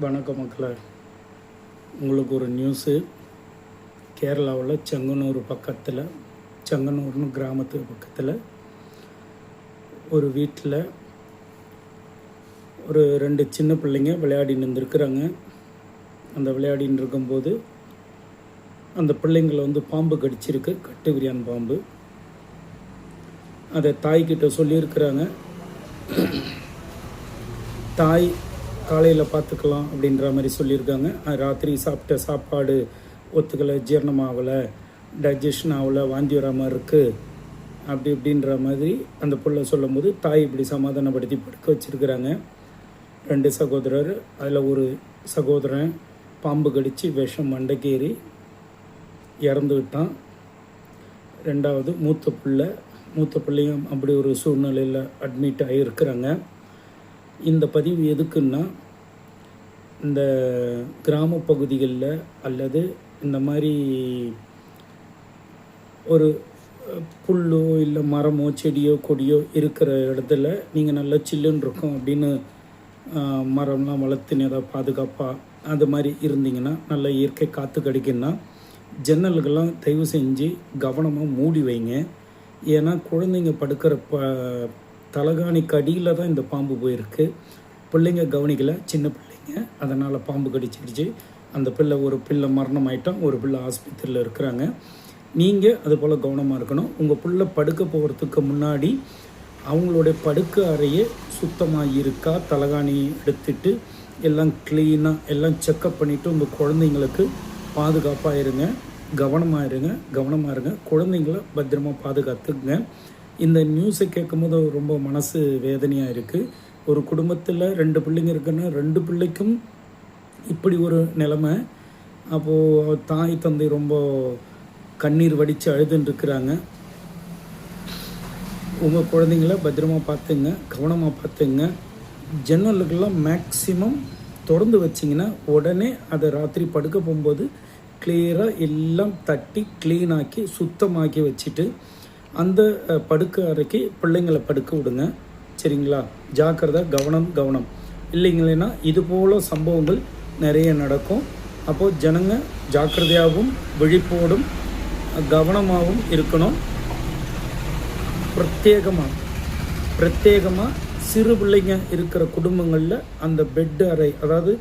வணக்கம் மக்களே. உங்களுக்கு ஒரு நியூஸு. கேரளாவில் செங்கனூர்னு கிராமத்துக்கு பக்கத்தில் ஒரு வீட்டில் ஒரு 2 சின்ன பிள்ளைங்க விளையாடின்னு இருந்துருக்குறாங்க. அந்த விளையாடின்னு இருக்கும்போது அந்த பிள்ளைங்களை பாம்பு கடிச்சிருக்கு, கட்டு விரியான் பாம்பு. அதை தாய்கிட்ட சொல்லியிருக்கிறாங்க. தாய் காலையில் பார்த்துக்கலாம் அப்படின்ற மாதிரி சொல்லியிருக்காங்க. ராத்திரி சாப்பிட்ட சாப்பாடு ஒத்துக்கலை, ஜீரணம் ஆகலை, டைஜஷன் ஆகலை, வாந்தி வர மாதிரி இருக்குது அப்படி இப்படின்ற மாதிரி அந்த பிள்ளை சொல்லும் போது தாய் இப்படி சமாதானப்படுத்தி படுக்க வச்சுருக்கிறாங்க. 2 சகோதரர், அதில் ஒரு சகோதரன் பாம்பு கடித்து விஷம் மண்டைக்கேறி இறந்து விட்டான். 2வது மூத்த பிள்ளையும் அப்படி ஒரு சூழ்நிலையில் அட்மிட் ஆகியிருக்கிறாங்க. இந்த பதிவு எதுக்குன்னா, இந்த கிராம பகுதிகளில் அல்லது இந்த மாதிரி ஒரு புல்லோ இல்லை மரமோ செடியோ கொடியோ இருக்கிற இடத்துல நீங்கள் நல்லா சில்லுன்னு இருக்கும் அப்படின்னு மரம்லாம் வளர்த்துன்னு ஏதாவது பாதுகாப்பாக அது மாதிரி இருந்தீங்கன்னா, நல்ல இயற்கை காற்று கிடைக்குன்னா ஜன்னல்கள்லாம் தயவு செஞ்சு கவனமாக மூடி வைங்க. ஏன்னா குழந்தைங்க படுக்கிற தலகாணிக்கு அடியில் தான் இந்த பாம்பு போயிருக்கு. பிள்ளைங்க கவனிக்கலை, சின்ன பிள்ளைங்க, அதனால் பாம்பு கடிச்சிடுச்சு. அந்த ஒரு பிள்ளை மரணம் ஆகிட்டான், ஒரு பிள்ளை ஆஸ்பத்திரியில் இருக்கிறாங்க. நீங்கள் அதுபோல் கவனமாக இருக்கணும். உங்கள் பிள்ளை படுக்க போகிறதுக்கு முன்னாடி அவங்களுடைய படுக்கை அறையே சுத்தமாக இருக்கா, தலகாணி எடுத்துட்டு எல்லாம் க்ளீனாக எல்லாம் செக்கப் பண்ணிவிட்டு உங்கள் குழந்தைங்களுக்கு பாதுகாப்பாக இருங்க, கவனமாக இருங்க. குழந்தைங்கள பத்திரமாக பாதுகாத்துக்குங்க. இந்த நியூஸை கேட்கும்போது ரொம்ப மனசு வேதனையாக இருக்குது. ஒரு குடும்பத்தில் 2 பிள்ளைங்க இருக்குன்னா 2 பிள்ளைக்கும் இப்படி ஒரு நிலைமை. அப்போது தாய் தந்தை ரொம்ப கண்ணீர் வடித்து அழுதுன்னு இருக்கிறாங்க. உங்கள் குழந்தைங்கள பத்திரமாக பார்த்துங்க, கவனமாக பார்த்துங்க. ஜன்னலுக்கெல்லாம் மேக்ஸிமம் திறந்து வச்சிங்கன்னா உடனே அதை ராத்திரி படுக்க போகும்போது கிளியராக எல்லாம் தட்டி க்ளீனாக்கி சுத்தமாக்கி வச்சுட்டு அந்த படுக்கை அறைக்கு பிள்ளைங்களை படுக்க விடுங்க. சரிங்களா? ஜாக்கிரதை, கவனம். இல்லைங்களேன்னா இது போல் சம்பவங்கள் நிறைய நடக்கும். அப்போது ஜனங்க ஜாக்கிரதையாகவும் விழிப்போடும் கவனமாகவும் இருக்கணும். பிரத்யேகமாக சிறு பிள்ளைங்க இருக்கிற குடும்பங்களில் அந்த பெட்டு அறை, அதாவது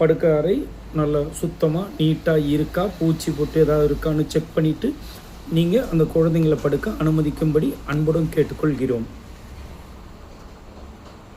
படுக்கை அறை நல்லா சுத்தமாக நீட்டாக இருக்கா, பூச்சி போட்டு ஏதாவது இருக்கான்னு செக் பண்ணிவிட்டு நீங்கள் அந்த குழந்தைங்களை படுக்க அனுமதிக்கும்படி அன்புடன் கேட்டுக்கொள்கிறோம்.